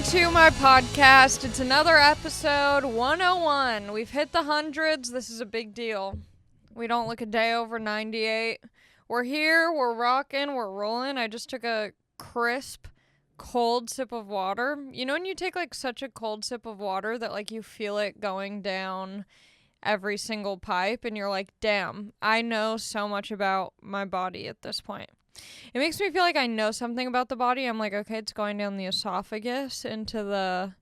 to my podcast. It's another episode 101. We've hit the hundreds. This is a big deal. We don't look a day over 98. We're here. We're rocking. We're rolling. I just took a crisp, cold sip of water. You know when you take like such a cold sip of water that like you feel it going down every single pipe and you're like, damn, I know so much about my body at this point. It makes me feel like I know something about the body. I'm like, okay, it's going down the esophagus into the...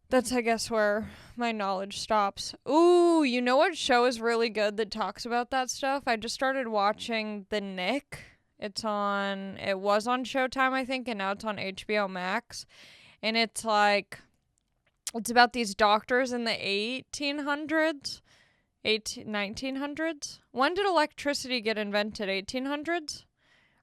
That's, I guess, where my knowledge stops. Ooh, you know what show is really good that talks about that stuff? I just started watching The Nick. It was on Showtime, I think, and now it's on HBO Max. And it's like, it's about these doctors in the 1800s. 1900s? When did electricity get invented? 1800s?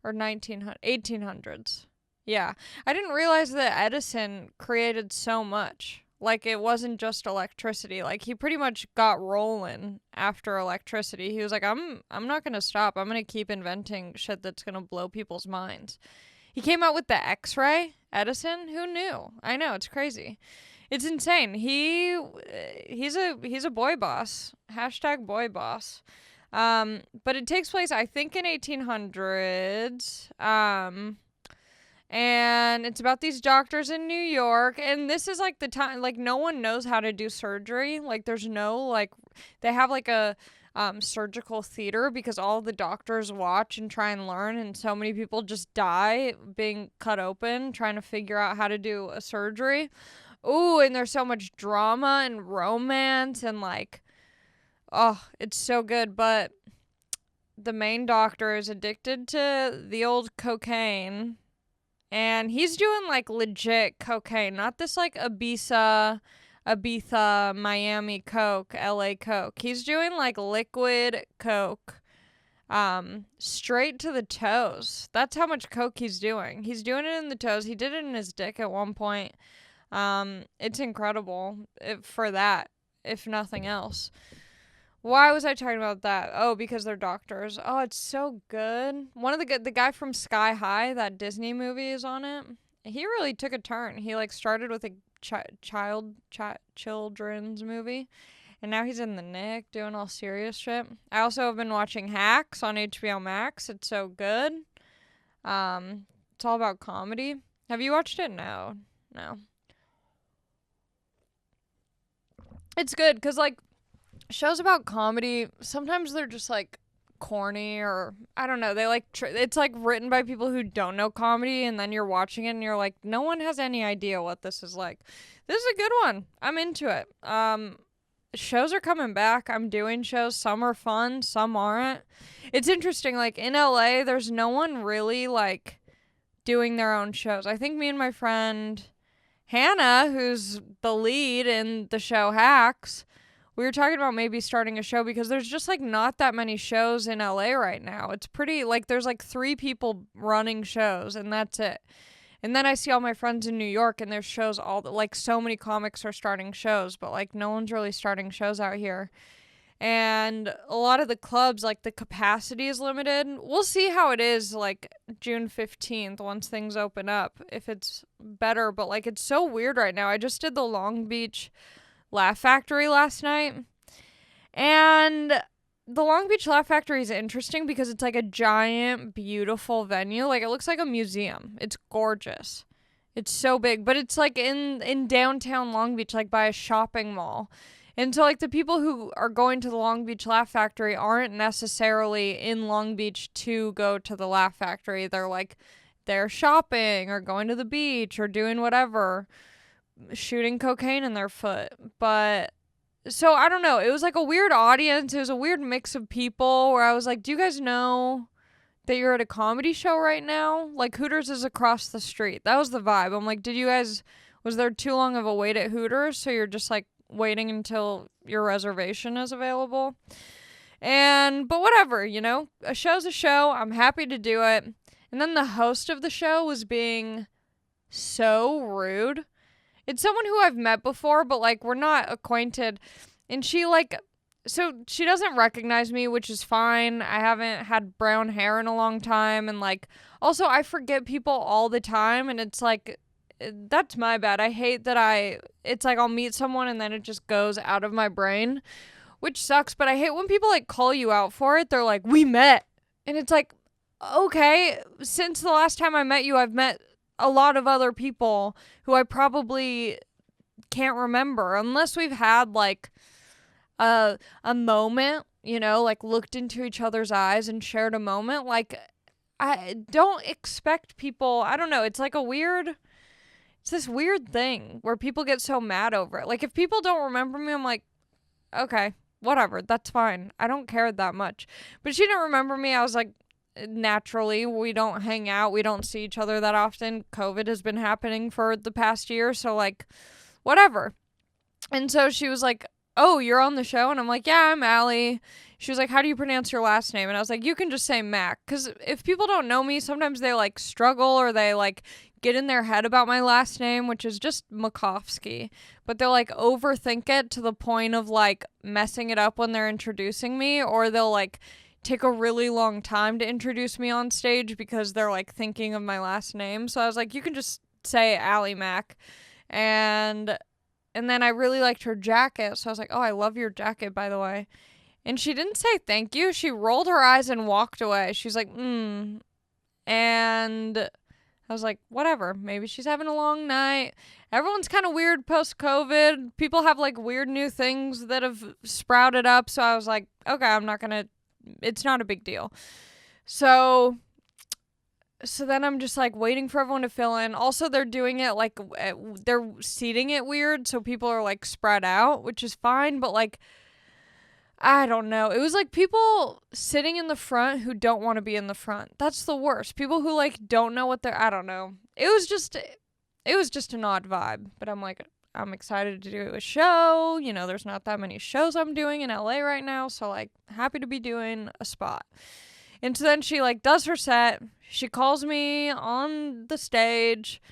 Or 1800s? Yeah. I didn't realize that Edison created so much. Like, it wasn't just electricity. Like, he pretty much got rolling after electricity. He was like, I'm not going to stop. I'm going to keep inventing shit that's going to blow people's minds. He came out with the X-ray, Edison. Who knew? I know, it's crazy. It's insane. He's a boy boss. Hashtag boy boss. But it takes place, I think, in 1800s. And it's about these doctors in New York. And this is like the time, like no one knows how to do surgery. Like there's no, like, they have like a surgical theater because all the doctors watch and try and learn. And so many people just die being cut open, trying to figure out how to do a surgery. Ooh, and there's so much drama and romance and like, oh, it's so good. But the main doctor is addicted to the old cocaine and he's doing like legit cocaine, not this like Ibiza, Miami Coke, LA Coke. He's doing like liquid Coke, straight to the toes. That's how much Coke he's doing. He's doing it in the toes. He did it in his dick at one point. It's incredible for that, if nothing else. Why was I talking about that? Oh, because they're doctors. Oh, it's so good. One of the guy from Sky High, that Disney movie, is on it. He really took a turn. He like started with a children's movie, and now he's in The Nick doing all serious shit. I also have been watching Hacks on HBO Max. It's so good. It's all about comedy. Have you watched it? No. It's good because, like, shows about comedy, sometimes they're just, like, corny or, I don't know, they, like, it's, like, written by people who don't know comedy, and then you're watching it and you're like, no one has any idea what this is like. This is a good one. I'm into it. Shows are coming back. I'm doing shows. Some are fun, some aren't. It's interesting, like, in LA, there's no one really, like, doing their own shows. I think me and my friend Hannah, who's the lead in the show Hacks, we were talking about maybe starting a show because there's just like not that many shows in LA right now. It's pretty like there's like 3 people running shows and that's it. And then I see all my friends in New York and there's shows like so many comics are starting shows, but like no one's really starting shows out here. And a lot of the clubs, like the capacity is limited. We'll see how it is like June 15th once things open up, if it's better. But like it's so weird right now. I just did the Long Beach Laugh Factory last night. And the Long Beach Laugh Factory is interesting because it's like a giant, beautiful venue. Like it looks like a museum. It's gorgeous. It's so big. But it's like in downtown Long Beach, like by a shopping mall. And so, like, the people who are going to the Long Beach Laugh Factory aren't necessarily in Long Beach to go to the Laugh Factory. They're, like, they're shopping or going to the beach or doing whatever, shooting cocaine in their foot. But, so, I don't know. It was, like, a weird audience. It was a weird mix of people where I was like, do you guys know that you're at a comedy show right now? Like, Hooters is across the street. That was the vibe. I'm like, was there too long of a wait at Hooters? So you're just, like, waiting until your reservation is available. But whatever, you know, a show's a show. I'm happy to do it. And then the host of the show was being so rude. It's someone who I've met before, but like we're not acquainted. And she so she doesn't recognize me, which is fine. I haven't had brown hair in a long time. And like, also I forget people all the time. And it's like, that's my bad. I hate that it's like I'll meet someone and then it just goes out of my brain, which sucks, but I hate when people like call you out for it. They're like, we met. And it's like, okay, since the last time I met you, I've met a lot of other people who I probably can't remember unless we've had like a moment, you know, like looked into each other's eyes and shared a moment. Like, I don't expect people, I don't know, it's like it's this weird thing where people get so mad over it. Like, if people don't remember me, I'm like, okay, whatever, that's fine. I don't care that much. But she didn't remember me. I was like, naturally, we don't hang out. We don't see each other that often. COVID has been happening for the past year, so like, whatever. And so she was like, oh, you're on the show? And I'm like, yeah, I'm Allie. She was like, how do you pronounce your last name? And I was like, you can just say Mac. Because if people don't know me, sometimes they like struggle or they like get in their head about my last name, which is just Makovsky. But they'll like overthink it to the point of like messing it up when they're introducing me, or they'll like take a really long time to introduce me on stage because they're like thinking of my last name. So I was like, you can just say Allie Mac. And then I really liked her jacket. So I was like, oh, I love your jacket, by the way. And she didn't say thank you. She rolled her eyes and walked away. She's like, And I was like, whatever. Maybe she's having a long night. Everyone's kind of weird post-COVID. People have like weird new things that have sprouted up. So I was like, okay, it's not a big deal. So then I'm just like waiting for everyone to fill in. Also, they're doing it like they're seating it weird. So people are like spread out, which is fine. But like, I don't know. It was like people sitting in the front who don't want to be in the front. That's the worst. People who like don't know what I don't know. It was just an odd vibe. But I'm like, I'm excited to do a show. You know, there's not that many shows I'm doing in LA right now. So like, happy to be doing a spot. And so then she like does her set. She calls me on the stage.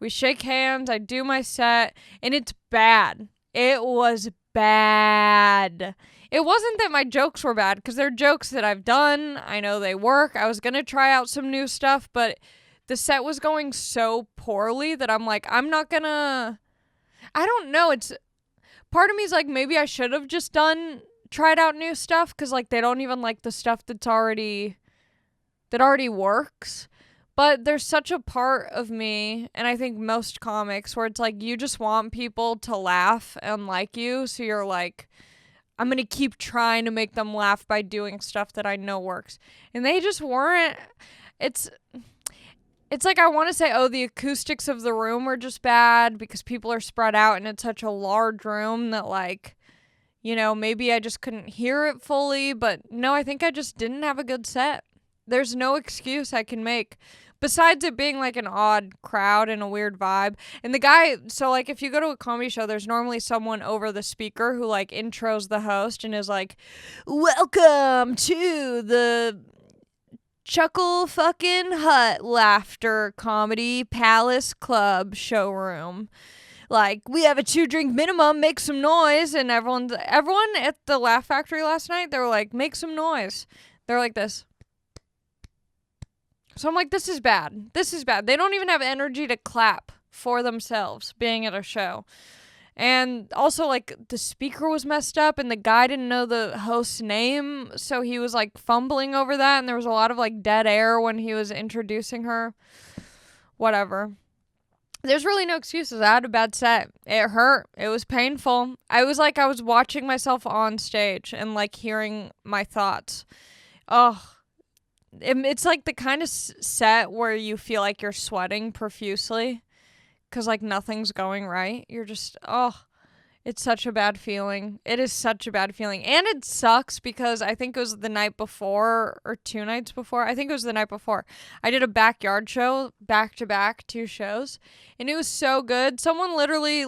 We shake hands. I do my set. And it's bad. It was bad. It wasn't that my jokes were bad, because they're jokes that I've done. I know they work. I was going to try out some new stuff, but the set was going so poorly that I'm like, I'm not going to, I don't know. Part of me is like, maybe I should have just tried out new stuff, because like they don't even like the stuff that already works. But there's such a part of me, and I think most comics, where it's like you just want people to laugh and like you, so you're like, I'm going to keep trying to make them laugh by doing stuff that I know works. And they just weren't. It's like I want to say, oh, the acoustics of the room were just bad because people are spread out and it's such a large room that like, you know, maybe I just couldn't hear it fully. But no, I think I just didn't have a good set. There's no excuse I can make. Besides it being like an odd crowd and a weird vibe. And the guy, so like if you go to a comedy show, there's normally someone over the speaker who like intros the host and is like, welcome to the Chuckle Fucking Hut Laughter Comedy Palace Club showroom. Like, we have a 2-drink minimum, make some noise. And everyone at the Laugh Factory last night, they were like, make some noise. They're like this. So I'm like, this is bad. This is bad. They don't even have energy to clap for themselves being at a show. And also, like, the speaker was messed up and the guy didn't know the host's name. So he was, like, fumbling over that. And there was a lot of, like, dead air when he was introducing her. Whatever. There's really no excuses. I had a bad set. It hurt. It was painful. I was like, I was watching myself on stage and, like, hearing my thoughts. Oh, it's like the kind of set where you feel like you're sweating profusely because like nothing's going right. You're just, it's such a bad feeling. It is such a bad feeling. And it sucks because I think it was the night before or 2 nights before. I think it was the night before. I did a backyard show, back to back, 2 shows. And it was so good. Someone literally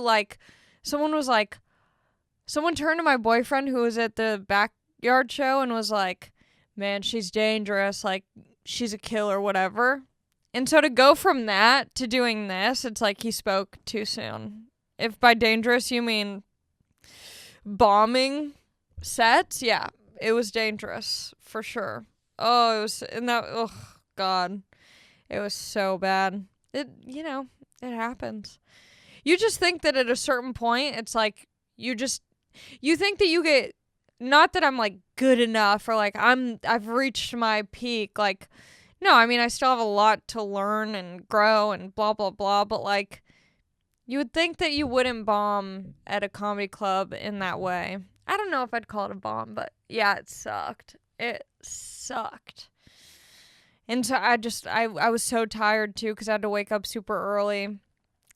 someone turned to my boyfriend who was at the backyard show and was like, man, she's dangerous, like, she's a killer, whatever. And so to go from that to doing this, it's like he spoke too soon. If by dangerous you mean bombing sets, yeah, it was dangerous, for sure. Oh, it was, and that, oh, God, it was so bad. It, you know, It happens. You just think that at a certain point, it's like, you think that you get, not that I'm like good enough or like I've reached my peak. Like, no, I mean, I still have a lot to learn and grow and blah, blah, blah. But like, you would think that you wouldn't bomb at a comedy club in that way. I don't know if I'd call it a bomb, but yeah, it sucked. It sucked. And so I was so tired too because I had to wake up super early.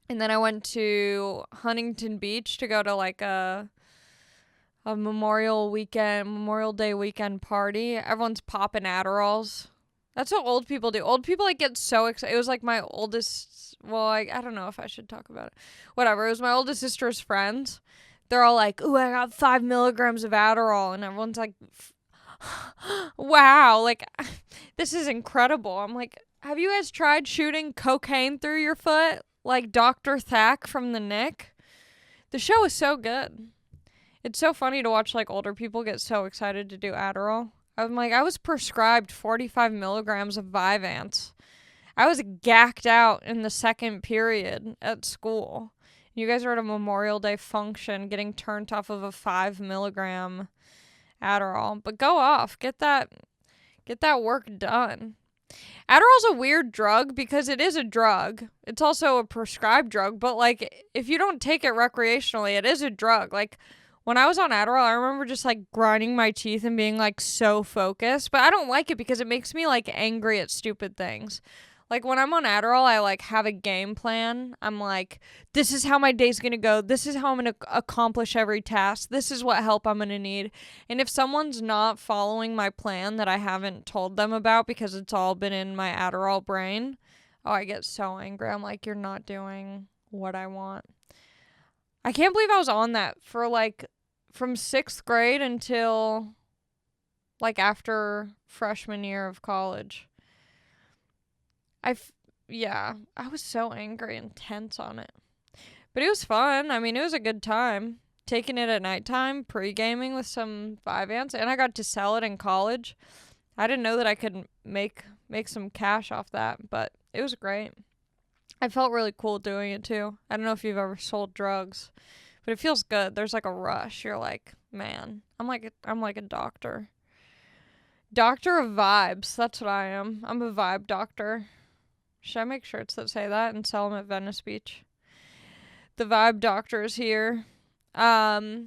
And then I went to Huntington Beach to go to like a Memorial Day weekend party. Everyone's popping Adderalls. That's what old people do. Old people like get so excited. It was like my oldest, well, I don't know if I should talk about it. Whatever. It was my oldest sister's friends. They're all like, ooh, I got 5 milligrams of Adderall. And everyone's like, wow, like, this is incredible. I'm like, have you guys tried shooting cocaine through your foot? Like Dr. Thack from The Nick? The show is so good. It's so funny to watch like older people get so excited to do Adderall. I'm like, I was prescribed 45 milligrams of Vyvanse. I was gacked out in the second period at school. You guys are at a Memorial Day function getting turned off of a 5 milligram Adderall. But go off. Get that work done. Adderall's a weird drug because it is a drug. It's also a prescribed drug. But like, if you don't take it recreationally, it is a drug. Like, when I was on Adderall, I remember just like grinding my teeth and being like so focused. But I don't like it because it makes me like angry at stupid things. Like when I'm on Adderall, I like have a game plan. I'm like, this is how my day's going to go. This is how I'm going to accomplish every task. This is what help I'm going to need. And if someone's not following my plan that I haven't told them about because it's all been in my Adderall brain, oh, I get so angry. I'm like, you're not doing what I want. I can't believe I was on that for like from 6th grade until like after freshman year of college. I was so angry and tense on it. But it was fun. I mean, it was a good time. Taking it at nighttime, pre-gaming with some Vyvanse, and I got to sell it in college. I didn't know that I could make some cash off that, but it was great. I felt really cool doing it too. I don't know if you've ever sold drugs, but it feels good. There's like a rush. You're like, man, I'm like a doctor. Doctor of vibes. That's what I am. I'm a vibe doctor. Should I make shirts that say that and sell them at Venice Beach? The vibe doctor is here. Oh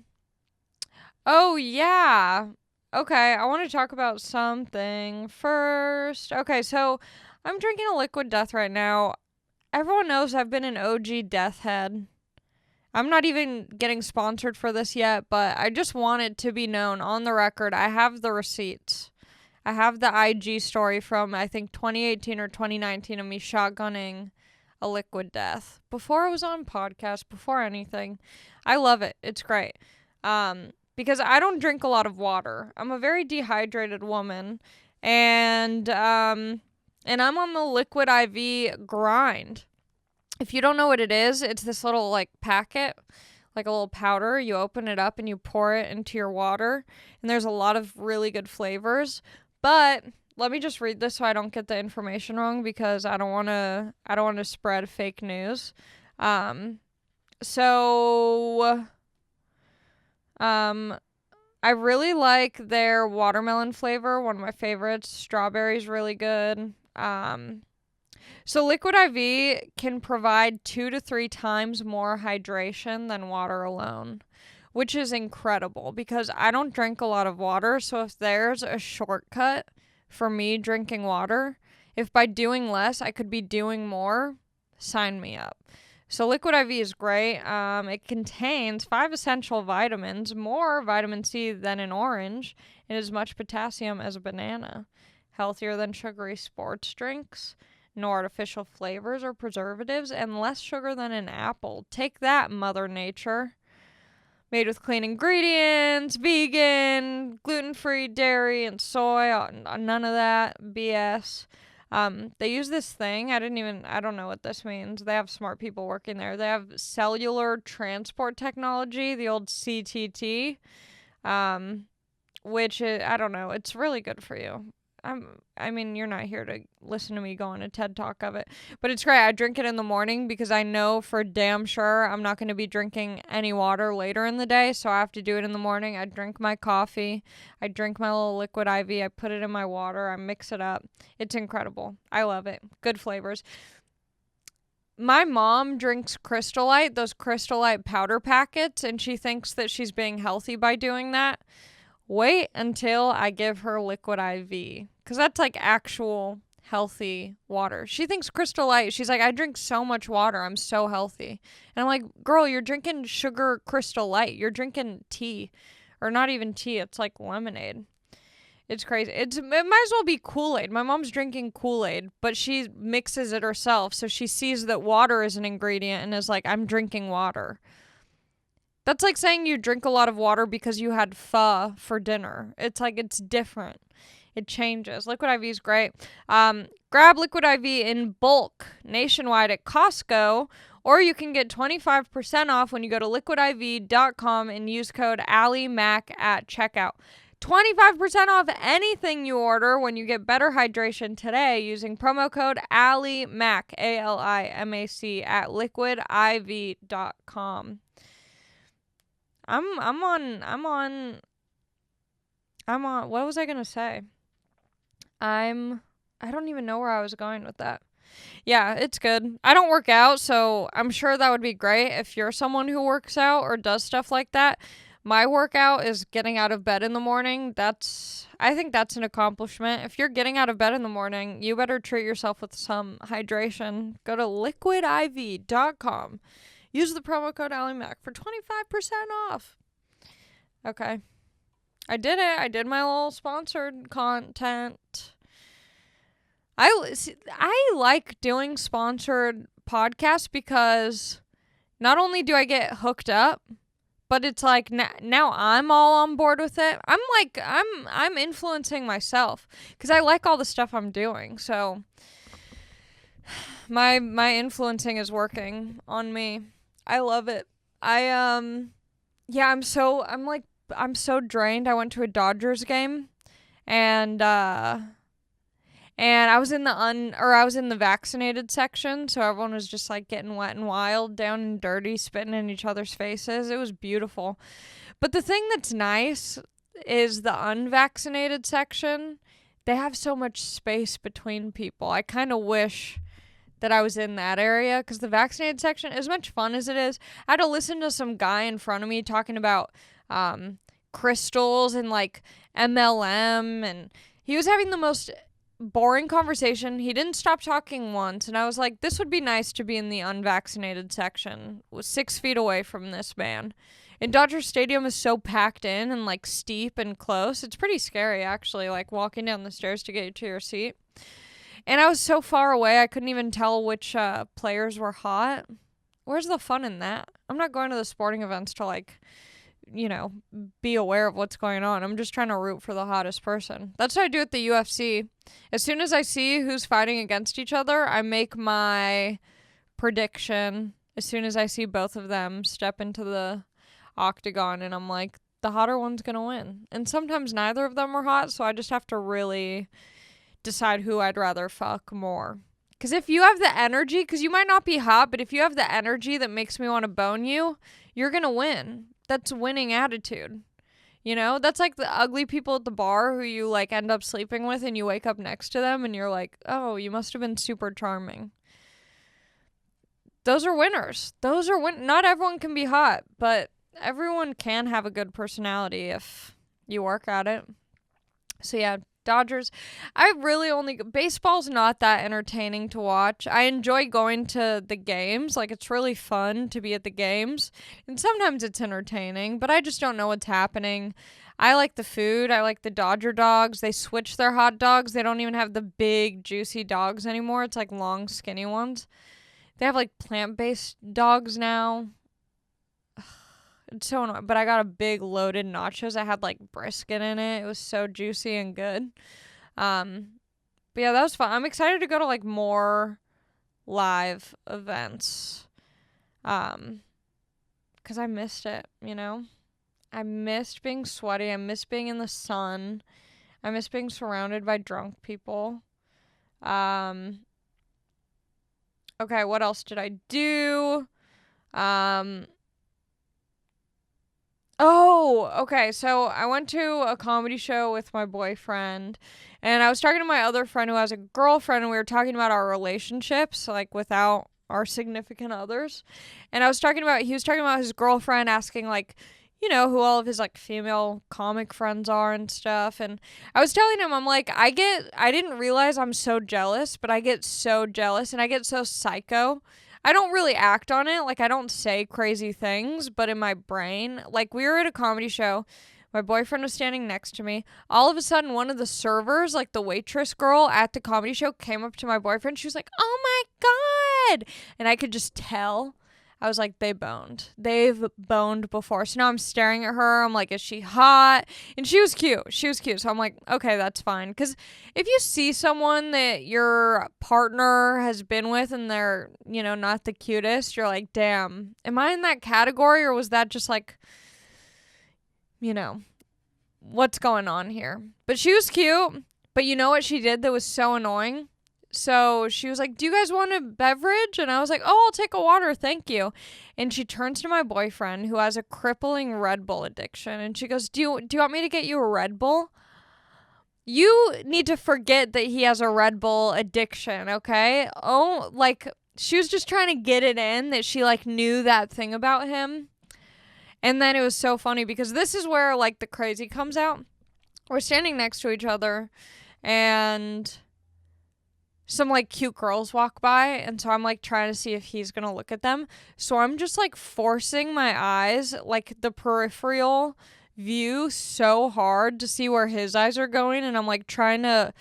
yeah. Okay, I want to talk about something first. Okay, so I'm drinking a Liquid Death right now. Everyone knows I've been an OG death head. I'm not even getting sponsored for this yet, but I just want it to be known on the record. I have the receipts. I have the IG story from, I think, 2018 or 2019 of me shotgunning a Liquid Death. Before I was on podcast, before anything. I love it. It's great. Because I don't drink a lot of water. I'm a very dehydrated woman. And I'm on the Liquid IV grind. If you don't know what it is, it's this little, like, packet, like a little powder. You open it up and you pour it into your water. And there's a lot of really good flavors. But let me just read this so I don't get the information wrong because I don't want to spread fake news. I really like their watermelon flavor, one of my favorites. Strawberry's really good. So Liquid IV can provide 2 to 3 times more hydration than water alone, which is incredible because I don't drink a lot of water. So if there's a shortcut for me drinking water, if by doing less I could be doing more, sign me up. So Liquid IV is great. It contains 5 essential vitamins, more vitamin C than an orange, and as much potassium as a banana. Healthier than sugary sports drinks, no artificial flavors or preservatives, and less sugar than an apple. Take that, Mother Nature. Made with clean ingredients, vegan, gluten-free, dairy, and soy. None of that BS. They use this thing. I don't know what this means. They have smart people working there. They have cellular transport technology, the old CTT, which is, I don't know. It's really good for you. I mean, you're not here to listen to me go on a TED Talk of it, but it's great. I drink it in the morning because I know for damn sure I'm not going to be drinking any water later in the day, so I have to do it in the morning. I drink my coffee, I drink my little liquid IV, I put it in my water, I mix it up. It's incredible. I love it. Good flavors. My mom drinks Crystal Light, those Crystal Light powder packets, and she thinks that she's being healthy by doing that. Wait until I give her liquid IV, because that's like actual healthy water. She thinks Crystal Light, she's like, I drink so much water, I'm so healthy. And I'm like, girl, you're drinking sugar Crystal Light. You're drinking tea. Or not even tea, it's like lemonade. It's crazy. It might as well be Kool-Aid. My mom's drinking Kool-Aid, but she mixes it herself, so she sees that water is an ingredient and is like, I'm drinking water. That's like saying you drink a lot of water because you had pho for dinner. It's like, it's different. It changes. Liquid IV is great. Grab Liquid IV in bulk nationwide at Costco, or you can get 25% off when you go to liquidiv.com and use code AllieMac at checkout. 25% off anything you order when you get better hydration today using promo code AllieMac, ALIMAC, at liquidiv.com. I'm on, what was I going to say? I don't even know where I was going with that. Yeah, it's good. I don't work out, so I'm sure that would be great if you're someone who works out or does stuff like that. My workout is getting out of bed in the morning. I think that's an accomplishment. If you're getting out of bed in the morning, you better treat yourself with some hydration. Go to liquidiv.com. Use the promo code AllieMac for 25% off. Okay. I did it. I did my little sponsored content. I like doing sponsored podcasts because not only do I get hooked up, but it's like now I'm all on board with it. I'm influencing myself because I like all the stuff I'm doing. So my influencing is working on me. I love it. I'm so drained. I went to a Dodgers game and I was in the vaccinated section, so everyone was just like getting wet and wild, down and dirty, spitting in each other's faces. It was beautiful. But the thing that's nice is the unvaccinated section. They have so much space between people. I kind of wish that I was in that area because the vaccinated section, as much fun as it is, I had to listen to some guy in front of me talking about crystals and like MLM, and he was having the most boring conversation. He didn't stop talking once, and I was like, this would be nice to be in the unvaccinated section. Was 6 feet away from this man. And Dodger Stadium is so packed in and like steep and close. It's pretty scary actually, like walking down the stairs to get to your seat. And I was so far away, I couldn't even tell which players were hot. Where's the fun in that? I'm not going to the sporting events to like, be aware of what's going on. I'm just trying to root for the hottest person. That's what I do at the UFC. As soon as I see who's fighting against each other, I make my prediction as soon as I see both of them step into the octagon, and I'm like, the hotter one's gonna win. And sometimes neither of them are hot, so I just have to really decide who I'd rather fuck more. Because if you have the energy, because you might not be hot, but if you have the energy that makes me want to bone you, you're gonna win. That's winning attitude. That's like the ugly people at the bar who you like end up sleeping with and you wake up next to them and you're like, oh, you must have been super charming. Those are winners. Not everyone can be hot, but everyone can have a good personality if you work at it. So yeah, Dodgers. Baseball's not that entertaining to watch. I enjoy going to the games. Like, it's really fun to be at the games. And sometimes it's entertaining, but I just don't know what's happening. I like the food. I like the Dodger dogs. They switched their hot dogs. They don't even have the big, juicy dogs anymore. It's like long, skinny ones. They have like plant-based dogs now. It's so annoying. But I got a big loaded nachos. I had like brisket in it. It was so juicy and good. But yeah, that was fun. I'm excited to go to like more live events. 'Cause I missed it, I missed being sweaty. I missed being in the sun. I miss being surrounded by drunk people. Okay, what else did I do? Oh, okay. So I went to a comedy show with my boyfriend, and I was talking to my other friend who has a girlfriend, and we were talking about our relationships, like without our significant others. And he was talking about his girlfriend, asking, like, who all of his, like, female comic friends are and stuff. And I was telling him, I'm like, I didn't realize I'm so jealous, but I get so jealous and I get so psycho. I don't really act on it. Like, I don't say crazy things, but in my brain, like, we were at a comedy show. My boyfriend was standing next to me. All of a sudden, one of the servers, like the waitress girl at the comedy show, came up to my boyfriend. She was like, "Oh my God." And I could just tell. I was like, they boned. They've boned before. So now I'm staring at her. I'm like, is she hot? And she was cute. So I'm like, okay, that's fine. Because if you see someone that your partner has been with and they're, not the cutest, you're like, damn, am I in that category? Or was that just like, what's going on here? But she was cute. But you know what she did that was so annoying? So she was like, "Do you guys want a beverage?" And I was like, "Oh, I'll take a water, thank you." And she turns to my boyfriend, who has a crippling Red Bull addiction, and she goes, "Do you want me to get you a Red Bull?" You need to forget that he has a Red Bull addiction, okay? Oh, like, she was just trying to get it in that she, like, knew that thing about him. And then it was so funny because this is where, like, the crazy comes out. We're standing next to each other, and some, like, cute girls walk by, and so I'm, like, trying to see if he's gonna look at them. So I'm just, like, forcing my eyes, like, the peripheral view so hard to see where his eyes are going, and I'm, like, trying to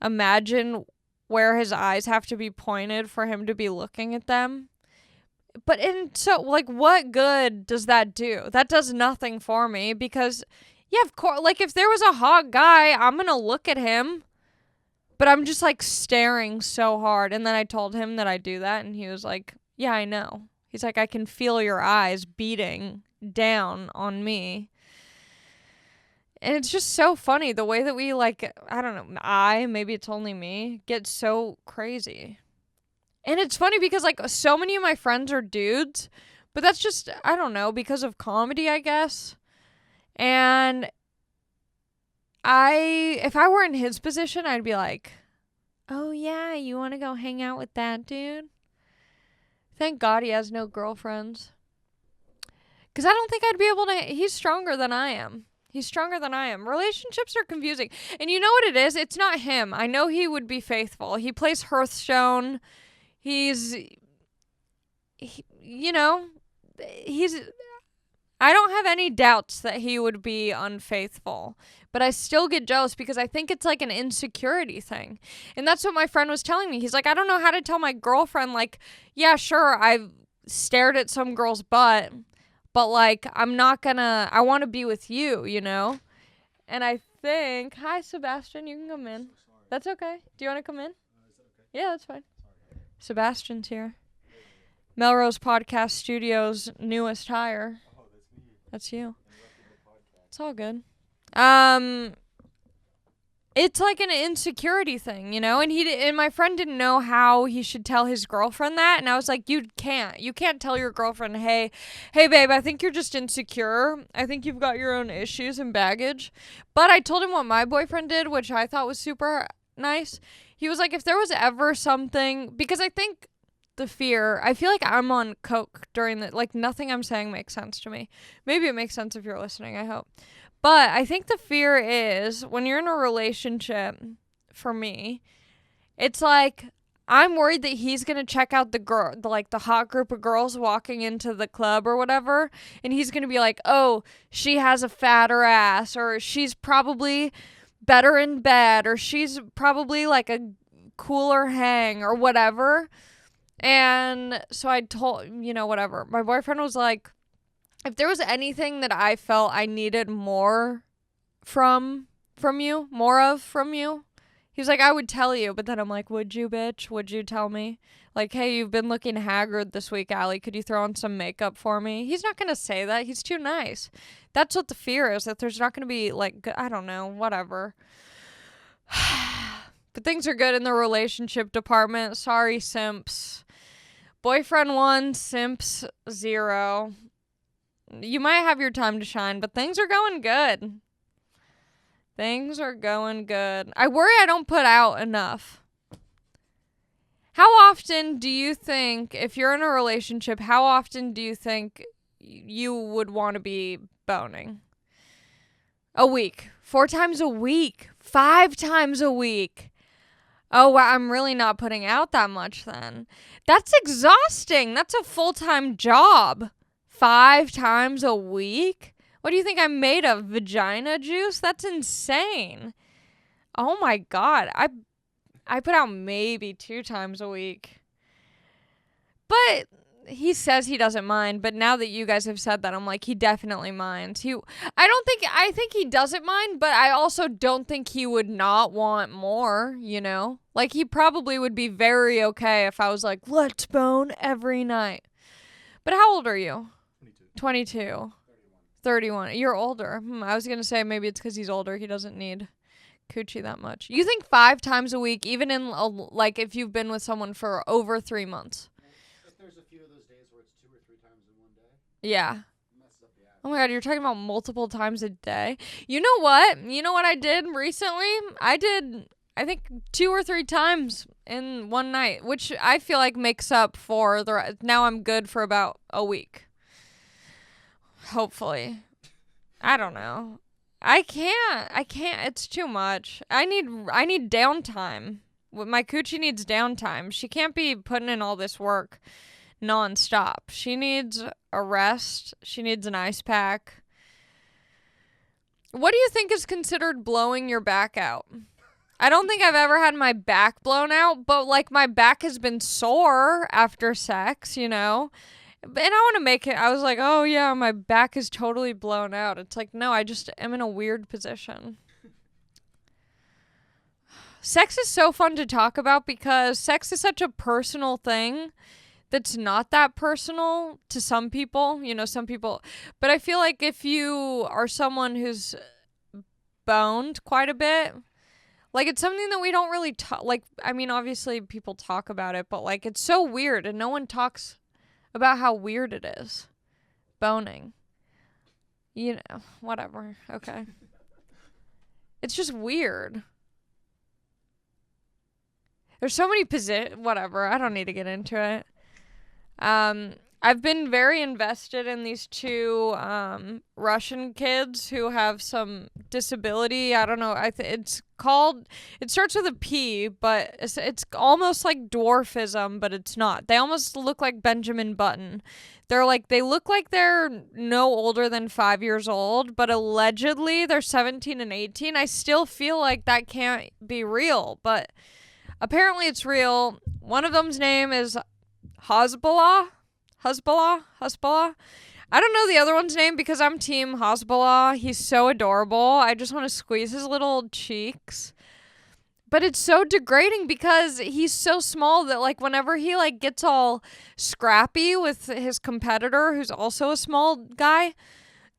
imagine where his eyes have to be pointed for him to be looking at them. But so, like, what good does that do? That does nothing for me because, yeah, of course, like, if there was a hot guy, I'm gonna look at him. But I'm just, like, staring so hard. And then I told him that I do that, and he was like, "Yeah, I know." He's like, "I can feel your eyes beating down on me." And it's just so funny the way that we, like, I don't know, maybe it's only me, get so crazy. And it's funny because, like, so many of my friends are dudes, but that's just, I don't know, because of comedy, I guess. And if I were in his position, I'd be like, "Oh yeah, you want to go hang out with that dude?" Thank God he has no girlfriends. Because I don't think I'd be able to. He's stronger than I am. Relationships are confusing. And you know what it is? It's not him. I know he would be faithful. He plays Hearthstone. He's I don't have any doubts that he would be unfaithful, but I still get jealous because I think it's like an insecurity thing. And that's what my friend was telling me. He's like, "I don't know how to tell my girlfriend, like, yeah, sure, I've stared at some girl's butt, but, like, I want to be with you, And I think, hi, Sebastian, you can come in. That's okay. Do you want to come in? Is that okay? Yeah, that's fine. Sebastian's here. Melrose Podcast Studios' newest hire. Oh, that's me. That's you. It's all good. It's like an insecurity thing, and my friend didn't know how he should tell his girlfriend that, and I was like, you can't tell your girlfriend, hey babe, I think you're just insecure. I think you've got your own issues and baggage. But I told him what my boyfriend did, which I thought was super nice. He was like, if there was ever something, because I think the fear, I feel like I'm on coke during like, nothing I'm saying makes sense to me. Maybe it makes sense if you're listening, I hope. But I think the fear is when you're in a relationship, for me, it's like I'm worried that he's going to check out the hot group of girls walking into the club or whatever, and he's going to be like, "Oh, she has a fatter ass," or "She's probably better in bed," or "She's probably like a cooler hang," or whatever. And so I told, whatever. My boyfriend was like, if there was anything that I felt I needed more from you, he was like, I would tell you. But then I'm like, would you, bitch? Would you tell me? Like, hey, you've been looking haggard this week, Allie. Could you throw on some makeup for me? He's not going to say that. He's too nice. That's what the fear is, that there's not going to be, like, I don't know, whatever. But things are good in the relationship department. Sorry, simps. Boyfriend 1, simps 0. You might have your time to shine, but things are going good. Things are going good. I worry I don't put out enough. How often do you think, if you're in a relationship, how often do you think you would want to be boning? A week. 4 times a week. 5 times a week. Oh, wow, I'm really not putting out that much then. That's exhausting. That's a full-time job. 5 times a week? What do you think I'm made of? Vagina juice? That's insane. Oh my God. I put out maybe 2 times a week. But he says he doesn't mind, but now that you guys have said that, I'm like, he definitely minds. I think he doesn't mind, but I also don't think he would not want more, you know? Like, he probably would be very okay if I was like, let's bone every night. But how old are you? 22. 31. You're older. I was going to say maybe it's because he's older. He doesn't need coochie that much. You think 5 times a week, even in, like, if you've been with someone for over 3 months? If there's a few of those days where it's 2 or 3 times in one day. Yeah. Oh my God, you're talking about multiple times a day. You know what? I did recently? I think 2 or 3 times in one night, which I feel like makes up for now I'm good for about a week. Hopefully. I don't know. I can't. It's too much. I need downtime. My coochie needs downtime. She can't be putting in all this work nonstop. She needs a rest. She needs an ice pack. What do you think is considered blowing your back out? I don't think I've ever had my back blown out, but like my back has been sore after sex, you know? And I want to make it, I was like, oh yeah, my back is totally blown out. It's like, no, I just am in a weird position. Sex is so fun to talk about because sex is such a personal thing that's not that personal to some people, some people. But I feel like if you are someone who's boned quite a bit, like it's something that we don't really talk, like, I mean, obviously people talk about it, but like it's so weird and no one talks about how weird it is. Boning. Whatever. Okay. It's just weird. There's so many whatever. I don't need to get into it. I've been very invested in these 2 Russian kids who have some disability. I don't know. It starts with a P, but it's almost like dwarfism, but it's not. They almost look like Benjamin Button. They look like they're no older than 5 years old, but allegedly they're 17 and 18. I still feel like that can't be real, but apparently it's real. One of them's name is Hezbollah. I don't know the other one's name because I'm team Hezbollah. He's so adorable. I just want to squeeze his little cheeks. But it's so degrading because he's so small that like whenever he like gets all scrappy with his competitor who's also a small guy,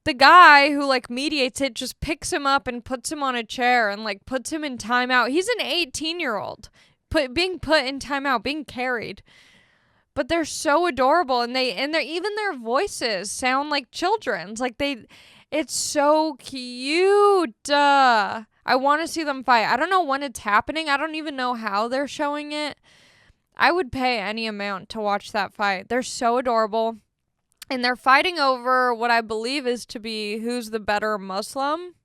the guy who like mediates it just picks him up and puts him on a chair and like puts him in timeout. He's an 18-year-old being put in timeout, being carried. But they're so adorable, and even their voices sound like children's. Like it's so cute. I want to see them fight. I don't know when it's happening. I don't even know how they're showing it. I would pay any amount to watch that fight. They're so adorable, and they're fighting over what I believe is to be who's the better Muslim.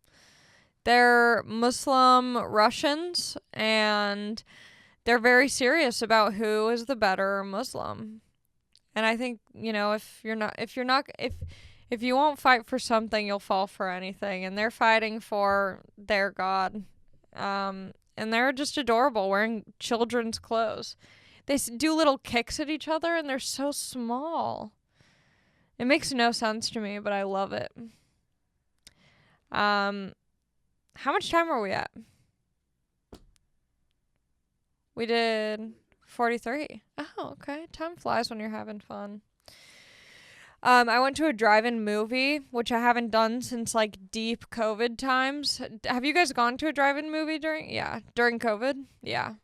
They're Muslim Russians, and they're very serious about who is the better Muslim. And I think, if you won't fight for something, you'll fall for anything. And they're fighting for their God. And they're just adorable, wearing children's clothes. They do little kicks at each other, and they're so small. It makes no sense to me, but I love it. How much time are we at? We did 43. Oh, okay. Time flies when you're having fun. I went to a drive-in movie, which I haven't done since like deep COVID times. Have you guys gone to a drive-in movie during COVID? Yeah.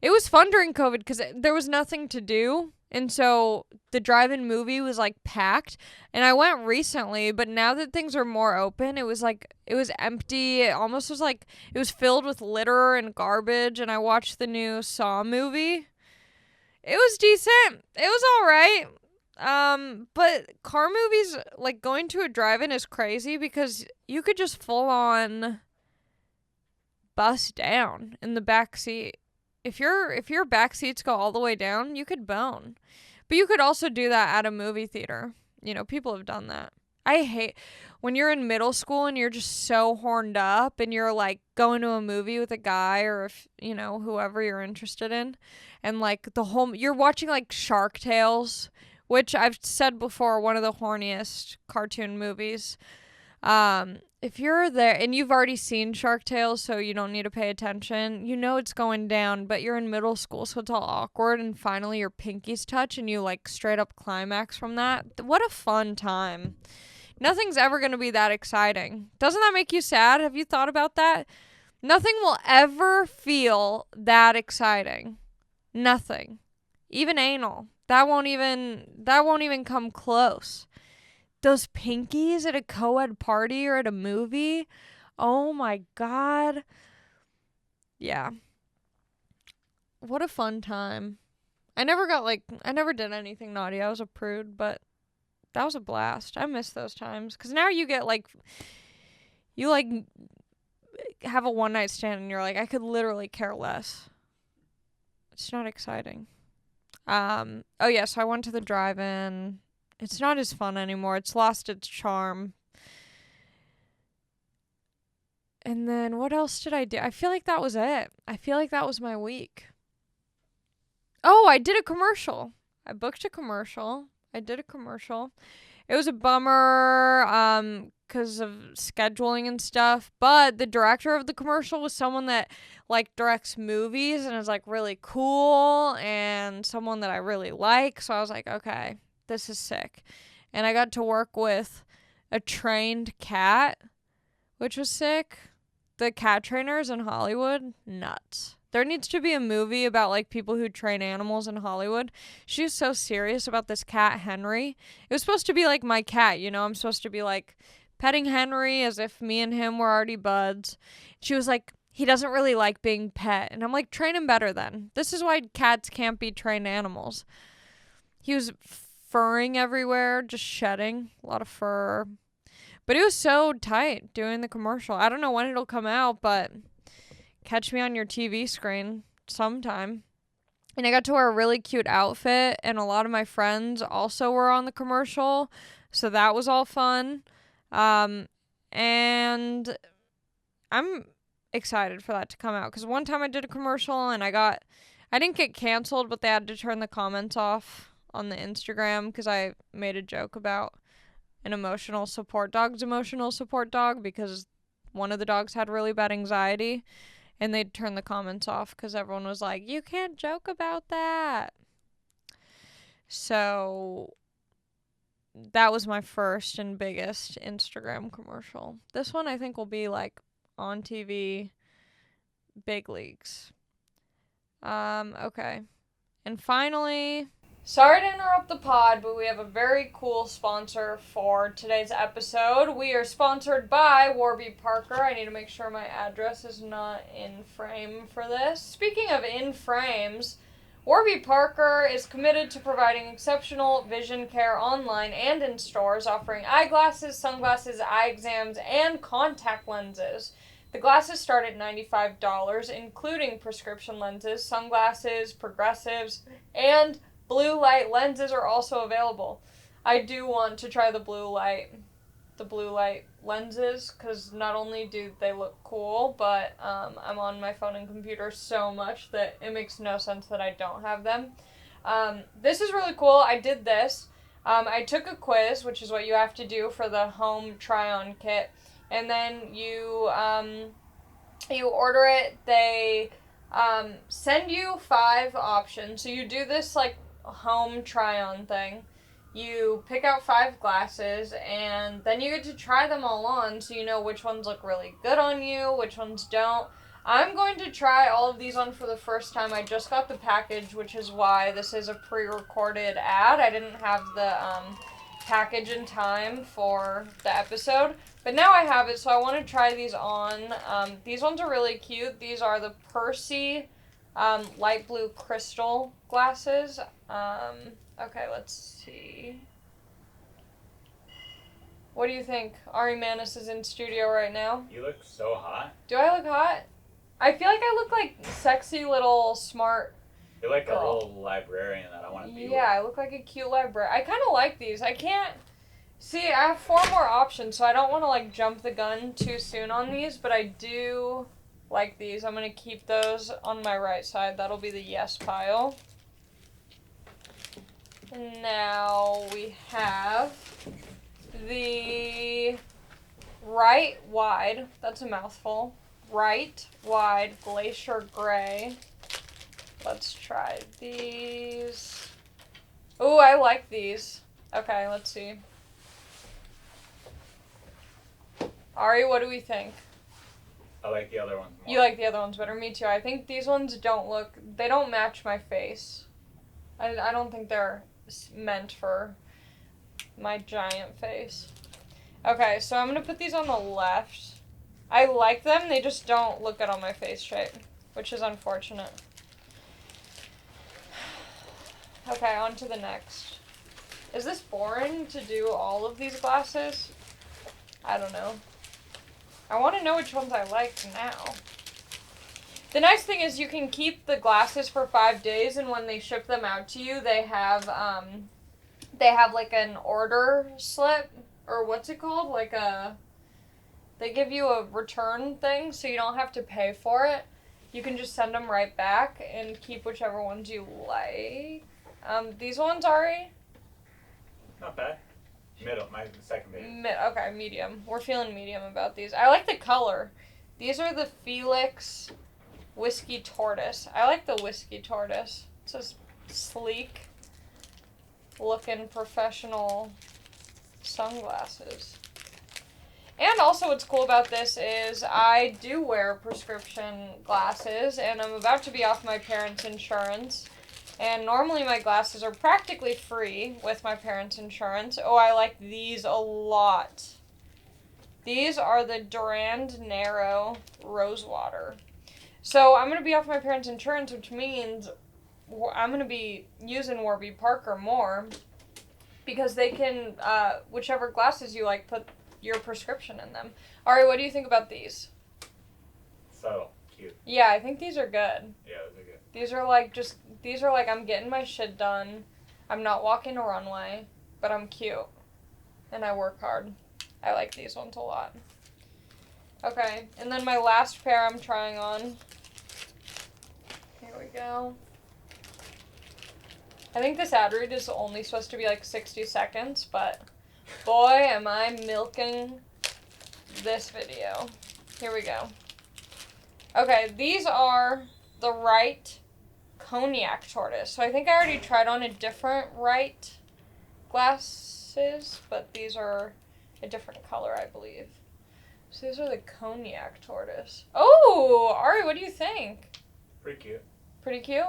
It was fun during COVID because there was nothing to do. And so the drive-in movie was like packed. And I went recently, but now that things are more open, it was empty. It almost was like it was filled with litter and garbage. And I watched the new Saw movie. It was decent. It was all right. But car movies, like going to a drive-in is crazy because you could just full on bust down in the back seat. If your back seats go all the way down, you could bone. But you could also do that at a movie theater. You know, people have done that. I hate when you're in middle school and you're just so horned up and you're like going to a movie with a guy or if, you know, whoever you're interested in and like you're watching like Shark Tales, which I've said before, one of the horniest cartoon movies. If you're there and you've already seen Shark Tales, so you don't need to pay attention, you know it's going down, but you're in middle school, so it's all awkward, and finally your pinkies touch, and you like straight up climax from that. What a fun time. Nothing's ever going to be that exciting. Doesn't that make you sad? Have you thought about that? Nothing will ever feel that exciting. Nothing. Even anal. That won't even come close. Those pinkies at a co-ed party or at a movie. Oh my God. Yeah. What a fun time. I never did anything naughty. I was a prude, but that was a blast. I miss those times. Because now you get you have a one night stand and you're like, I could literally care less. It's not exciting. So I went to the drive-in. It's not as fun anymore. It's lost its charm. And then what else did I do? I feel like that was it. I feel like that was my week. Oh, I did a commercial. I booked a commercial. I did a commercial. It was a bummer because of scheduling and stuff, but the director of the commercial was someone that like directs movies and is like really cool and someone that I really like. So I was like, okay, this is sick. And I got to work with a trained cat, which was sick. The cat trainers in Hollywood, nuts. There needs to be a movie about like people who train animals in Hollywood. She was so serious about this cat, Henry. It was supposed to be like my cat, you know? I'm supposed to be like petting Henry as if me and him were already buds. She was like, he doesn't really like being pet. And I'm like, train him better then. This is why cats can't be trained animals. He was furring everywhere, just shedding a lot of fur. But it was so tight doing the commercial. I don't know when it'll come out, but catch me on your TV screen sometime. And I got to wear a really cute outfit, and a lot of my friends also were on the commercial, so that was all fun. And I'm excited for that to come out, because one time I did a commercial, and I didn't get canceled, but they had to turn the comments off on the Instagram, because I made a joke about an emotional support dog, because one of the dogs had really bad anxiety. And they'd turn the comments off because everyone was like, you can't joke about that. So that was my first and biggest Instagram commercial. This one I think will be like on TV, big leagues. Okay. And finally, sorry to interrupt the pod, but we have a very cool sponsor for today's episode. We are sponsored by Warby Parker. I need to make sure my address is not in frame for this. Speaking of in frames, Warby Parker is committed to providing exceptional vision care online and in stores, offering eyeglasses, sunglasses, eye exams, and contact lenses. The glasses start at $95, including prescription lenses, sunglasses, progressives, and blue light lenses are also available. I do want to try the blue light lenses, because not only do they look cool, but I'm on my phone and computer so much that it makes no sense that I don't have them. This is really cool. I did this. I took a quiz, which is what you have to do for the home try-on kit, and then you order it. They send you 5 options. So you do this like home try-on thing. You pick out 5 glasses, and then you get to try them all on so you know which ones look really good on you, which ones don't. I'm going to try all of these on for the first time. I just got the package, which is why this is a pre-recorded ad. I didn't have the package in time for the episode, but now I have it, so I want to try these on. These ones are really cute. These are the Percy light blue crystal glasses. Okay, let's see. What do you think? Ari Manis is in studio right now. You look so hot. Do I look hot? I feel like I look like sexy little smart You're like girl. a little librarian that I want to be Yeah, I look like a cute librarian. I kind of like these. I can't... See, I have 4 more options, so I don't want to, like, jump the gun too soon on these, but I do like these. I'm going to keep those on my right side. That'll be the yes pile. Now we have the right wide, that's a mouthful, right wide glacier gray. Let's try these. Ooh, I like these. Okay, let's see. Ari, what do we think? I like the other ones more. You like the other ones better? Me too. I think these ones they don't match my face. I don't think they're meant for my giant face. Okay, so I'm going to put these on the left. I like them, they just don't look good on my face shape, which is unfortunate. Okay, on to the next. Is this boring to do all of these glasses? I don't know. I want to know which ones I like now. The nice thing is you can keep the glasses for 5 days, and when they ship them out to you, they have like an order slip, or what's it called? They give you a return thing, so you don't have to pay for it. You can just send them right back and keep whichever ones you like. These ones, Ari? Not bad. Middle, my second favorite. Okay, medium. We're feeling medium about these. I like the color. These are the Felix Whiskey Tortoise. I like the Whiskey Tortoise. It's just sleek looking professional sunglasses. And also what's cool about this is I do wear prescription glasses, and I'm about to be off my parents' insurance. And normally my glasses are practically free with my parents' insurance. Oh, I like these a lot. These are the Durand Narrow Rosewater. So I'm going to be off my parents' insurance, which means I'm going to be using Warby Parker more, because they can, whichever glasses you like, put your prescription in them. Ari, what do you think about these? Subtle. Cute. Yeah, I think these are good. Yeah, those are good. These are like I'm getting my shit done. I'm not walking a runway, but I'm cute. And I work hard. I like these ones a lot. Okay, and then my last pair I'm trying on. Here we go. I think this ad read is only supposed to be like 60 seconds, but boy, am I milking this video. Here we go. Okay, these are the right cognac tortoise. So I think I already tried on a different right glasses, but these are a different color, I believe. So these are the cognac tortoise. Oh, Ari, what do you think? Pretty cute. Pretty cute?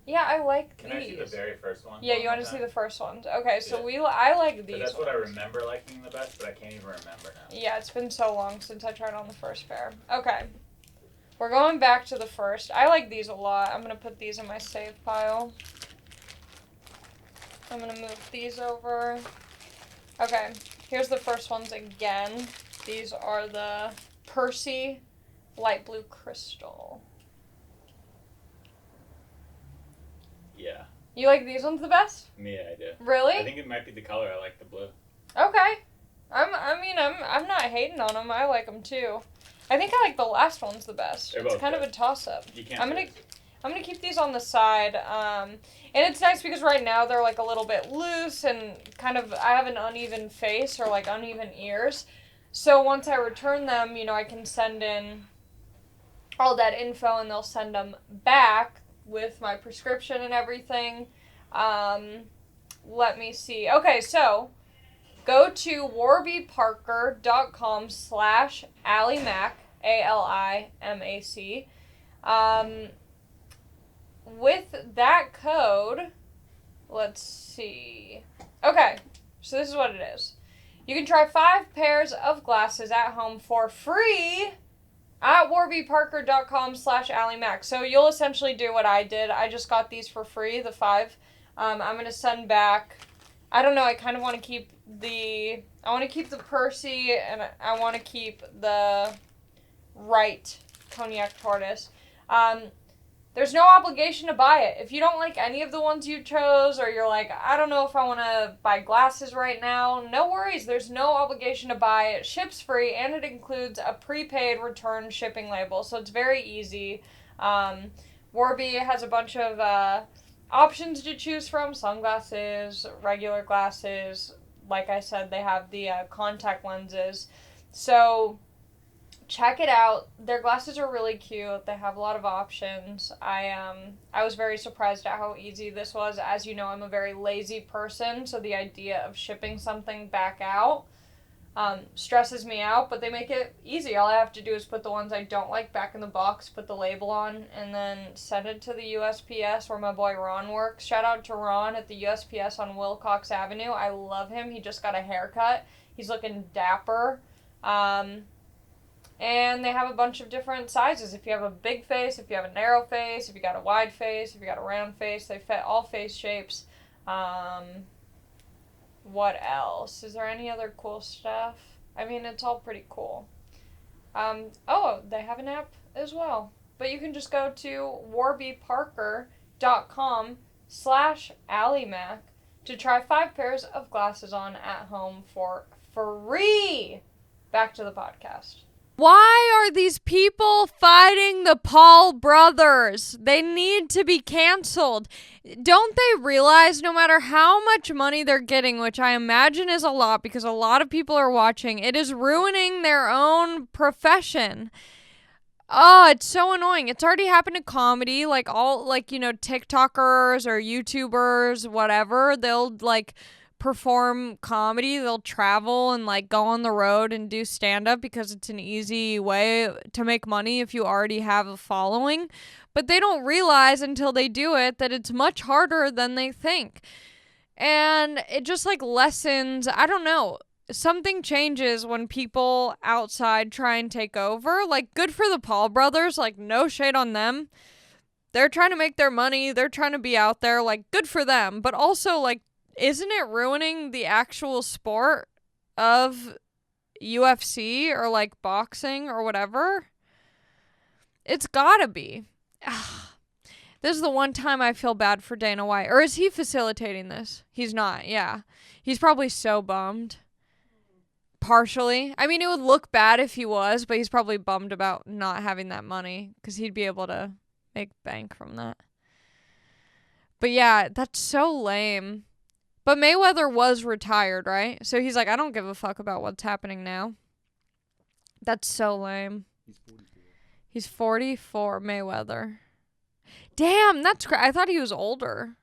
Yeah, I like Can these. I see the very first one? Yeah, you want to see the first ones? Okay, so Yeah. I like these. That's what I ones. remember liking the best, but I can't even remember now. Yeah, it's been so long since I tried on the first pair. Okay. We're going back to the first. I like these a lot. I'm going to put these in my save pile. I'm going to move these over. Okay, here's the first ones again. These are the Percy Light Blue Crystal. Yeah. You like these ones the best? Me, I do. Really? I think it might be the color. I like the blue. Okay. I'm not hating on them. I like them too. I think I like the last one's the best. They're It's both kind of good. a toss-up. You can't. I'm gonna keep these on the side, and it's nice because right now they're like a little bit loose and kind of I have an uneven face or like uneven ears. So once I return them, I can send in all that info and they'll send them back with my prescription and everything. let me see. Okay, so go to warbyparker.com/AliMac, ALIMAC. With that code, let's see. Okay, so this is what it is. You can try 5 pairs of glasses at home for free at warbyparker.com/AliMac. So you'll essentially do what I did. I just got these for free, the 5. I'm going to send back, I don't know, I kind of want to keep the Percy, and I want to keep the right cognac tortoise. There's no obligation to buy it. If you don't like any of the ones you chose, or you're like, I don't know if I want to buy glasses right now, no worries. There's no obligation to buy it. Ships free, and it includes a prepaid return shipping label, so it's very easy. Warby has a bunch of options to choose from: sunglasses, regular glasses. Like I said, they have the contact lenses. So check it out. Their glasses are really cute. They have a lot of options. I was very surprised at how easy this was. As you know, I'm a very lazy person, so the idea of shipping something back out stresses me out, but they make it easy. All I have to do is put the ones I don't like back in the box, put the label on, and then send it to the USPS where my boy Ron works. Shout out to Ron at the USPS on Wilcox Avenue. I love him. He just got a haircut. He's looking dapper. And they have a bunch of different sizes. If you have a big face, if you have a narrow face, if you got a wide face, if you got a round face, they fit all face shapes. What else? Is there any other cool stuff? I mean, it's all pretty cool. They have an app as well. But you can just go to warbyparker.com/AliMac to try 5 pairs of glasses on at home for free. Back to the podcast. Why are these people fighting the Paul brothers? They need to be canceled. Don't they realize no matter how much money they're getting, which I imagine is a lot because a lot of people are watching, it is ruining their own profession. Oh, it's so annoying. It's already happened to comedy. Like TikTokers or YouTubers, whatever, they'll perform comedy. They'll travel and go on the road and do stand-up because it's an easy way to make money if you already have a following. But they don't realize until they do it that it's much harder than they think. And it just lessens, I don't know, something changes when people outside try and take over. Good for the Paul brothers, no shade on them. They're trying to make their money. They're trying to be out there, good for them. But also, isn't it ruining the actual sport of UFC or boxing or whatever? It's gotta be. This is the one time I feel bad for Dana White. Or is he facilitating this? He's not, yeah. He's probably so bummed. Partially. I mean, it would look bad if he was, but he's probably bummed about not having that money because he'd be able to make bank from that. But yeah, that's so lame. But Mayweather was retired, right? So he's I don't give a fuck about what's happening now. That's so lame. He's 44, Mayweather. Damn, that's I thought he was older.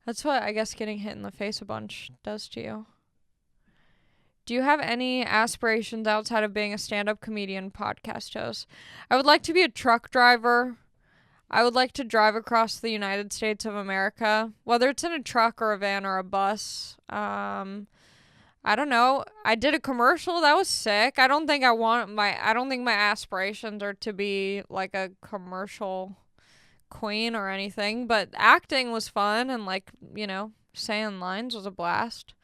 That's what I guess getting hit in the face a bunch does to you. Do you have any aspirations outside of being a stand-up comedian podcast host? I would like to be a truck driver. I would like to drive across the United States of America, whether it's in a truck or a van or a bus. I don't know. I did a commercial. That was sick. I don't think my aspirations are to be a commercial queen or anything, but acting was fun and saying lines was a blast.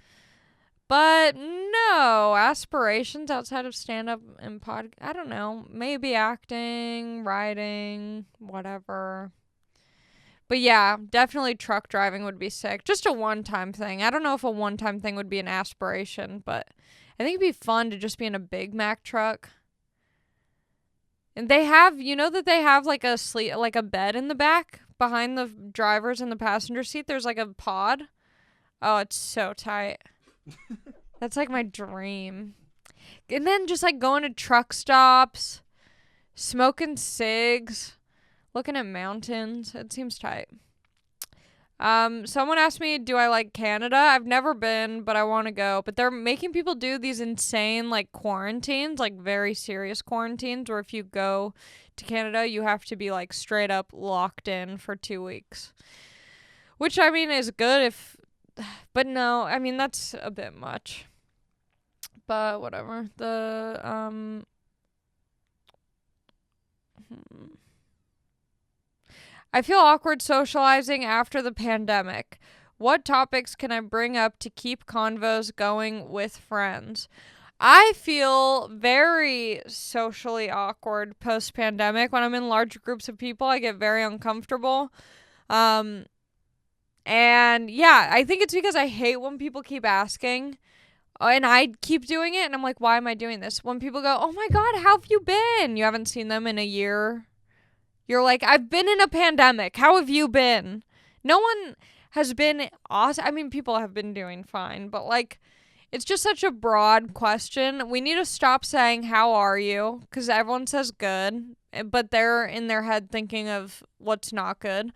But no, aspirations outside of stand-up and I don't know. Maybe acting, writing, whatever. But yeah, definitely truck driving would be sick. Just a one-time thing. I don't know if a one-time thing would be an aspiration, but I think it'd be fun to just be in a Big Mac truck. And they have, that they have a bed in the back behind the drivers in the passenger seat. There's a pod. Oh, it's so tight. That's my dream. And then just going to truck stops, smoking cigs, looking at mountains. It seems tight. Someone asked me, do I like Canada? I've never been, but I want to go. But they're making people do these insane, like, quarantines, like, very serious quarantines, where if you go to Canada, you have to be, like, straight up locked in for 2 weeks. Which, I mean, is good if... But no, I mean, that's a bit much. But whatever. I feel awkward socializing after the pandemic. What topics can I bring up to keep convos going with friends? I feel very socially awkward post-pandemic. When I'm in large groups of people, I get very uncomfortable. And yeah, I think it's because I hate when people keep asking. And I keep doing it, and I'm like, why am I doing this? When people go, oh my God, how have you been? You haven't seen them in a year. You're like, I've been in a pandemic. How have you been? No one has been awesome. I mean, people have been doing fine, but like, it's just such a broad question. We need to stop saying, how are you? Because everyone says good, but they're in their head thinking of what's not good.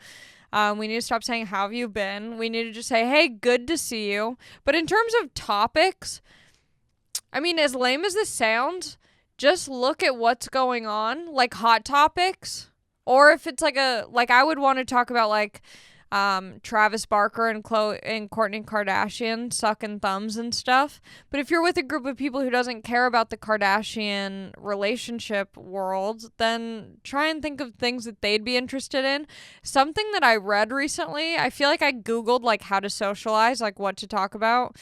We need to stop saying, how have you been? We need to just say, hey, good to see you. But in terms of topics, I mean, as lame as this sounds, just look at what's going on, like hot topics. Or if it's like I would want to talk about like Travis Barker and Khloe and Kourtney Kardashian sucking thumbs and stuff. But if you're with a group of people who doesn't care about the Kardashian relationship world, then try and think of things that they'd be interested in. Something that I read recently, I feel like I Googled like how to socialize, like what to talk about.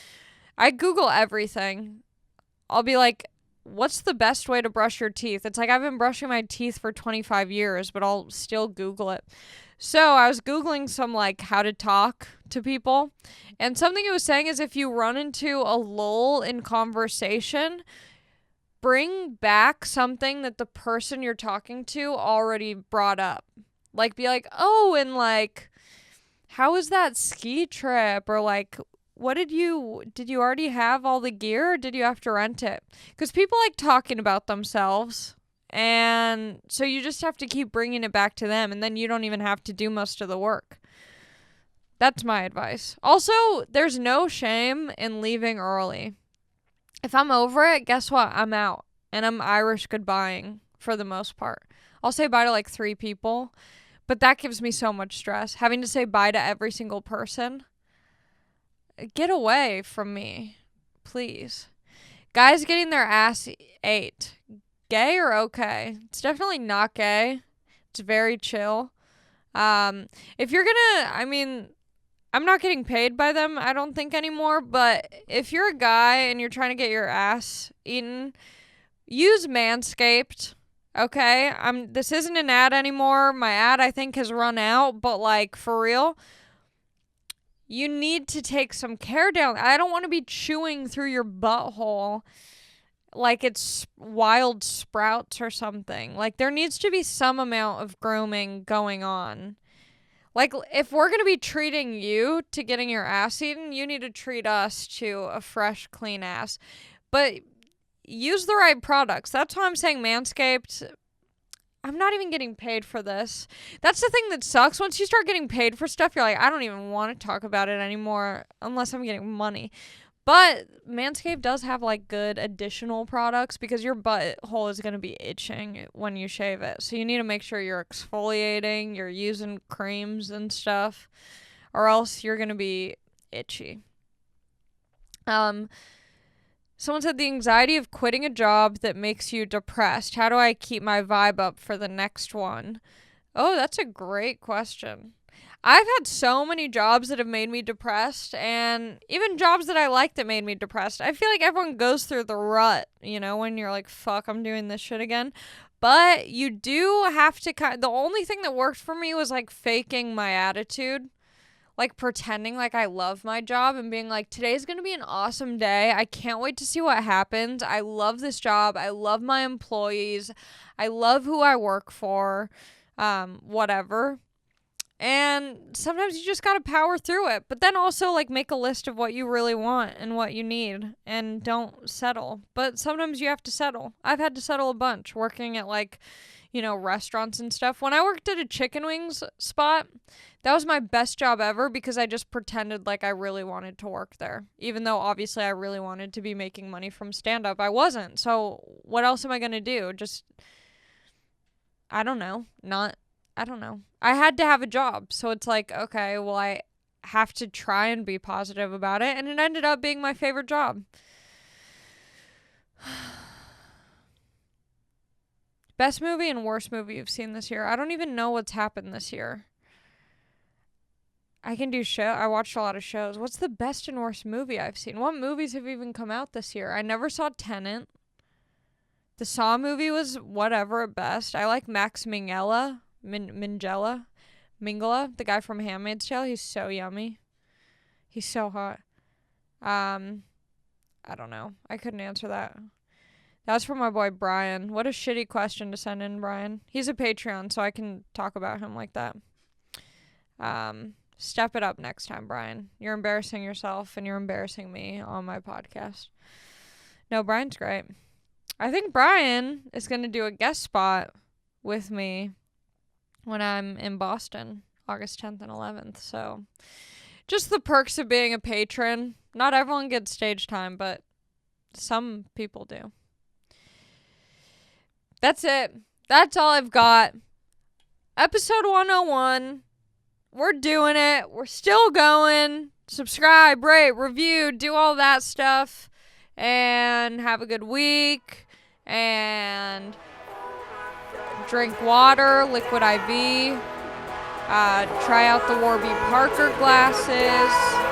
I Google everything. I'll be like, what's the best way to brush your teeth? It's like I've been brushing my teeth for 25 years, but I'll still Google it. So I was Googling some like how to talk to people. And something it was saying is if you run into a lull in conversation, bring back something that the person you're talking to already brought up. Like be like, oh, and like, how was that ski trip? Or like, did you already have all the gear or did you have to rent it? Because people like talking about themselves. And so you just have to keep bringing it back to them. And then you don't even have to do most of the work. That's my advice. Also, there's no shame in leaving early. If I'm over it, guess what? I'm out. And I'm Irish goodbying for the most part. I'll say bye to like 3 people. But that gives me so much stress. Having to say bye to every single person. Get away from me, please. Guys getting their ass ate. Gay or okay? It's definitely not gay. It's very chill. If you're gonna, I mean, I'm not getting paid by them, I don't think anymore, but if you're a guy and you're trying to get your ass eaten, use Manscaped. Okay? This isn't an ad anymore. My ad, I think, has run out, but like, for real, you need to take some care down. I don't want to be chewing through your butthole like it's wild sprouts or something. Like, there needs to be some amount of grooming going on. Like, if we're going to be treating you to getting your ass eaten, you need to treat us to a fresh, clean ass. But use the right products. That's why I'm saying Manscaped. I'm not even getting paid for this. That's the thing that sucks. Once you start getting paid for stuff, you're like, I don't even want to talk about it anymore unless I'm getting money. But Manscaped does have like good additional products because your butthole is going to be itching when you shave it. So you need to make sure you're exfoliating, you're using creams and stuff, or else you're going to be itchy. Someone said the anxiety of quitting a job that makes you depressed. How do I keep my vibe up for the next one? Oh, that's a great question. I've had so many jobs that have made me depressed, and even jobs that I like that made me depressed. I feel like everyone goes through the rut, you know, when you're like, fuck, I'm doing this shit again. But you do have to the only thing that worked for me was like faking my attitude. Like pretending like I love my job and being like, today's going to be an awesome day. I can't wait to see what happens. I love this job. I love my employees. I love who I work for. Whatever. And sometimes you just got to power through it. But then also, like, make a list of what you really want and what you need and don't settle. But sometimes you have to settle. I've had to settle a bunch working at, like, you know, restaurants and stuff. When I worked at a chicken wings spot, that was my best job ever because I just pretended like I really wanted to work there. Even though obviously I really wanted to be making money from stand-up. I wasn't. So what else am I going to do? Just, I don't know. I don't know. I had to have a job. So it's like, okay, well, I have to try and be positive about it. And it ended up being my favorite job. Best movie and worst movie you've seen this year. I don't even know what's happened this year. I can do show. I watched a lot of shows. What's the best and worst movie I've seen? What movies have even come out this year? I never saw Tenet. The Saw movie was whatever at best. I like Max Minghella. Mingala, the guy from Handmaid's Tale. He's so yummy. He's so hot. I don't know. I couldn't answer that. That was from my boy Brian. What a shitty question to send in, Brian. He's a Patreon, so I can talk about him like that. Step it up next time, Brian. You're embarrassing yourself and you're embarrassing me on my podcast. No, Brian's great. I think Brian is going to do a guest spot with me when I'm in Boston, August 10th and 11th. So, just the perks of being a patron. Not everyone gets stage time, but some people do. That's it. That's all I've got. Episode 101. We're doing it. We're still going. Subscribe, rate, review, do all that stuff. And have a good week. And drink water, liquid IV. Try out the Warby Parker glasses.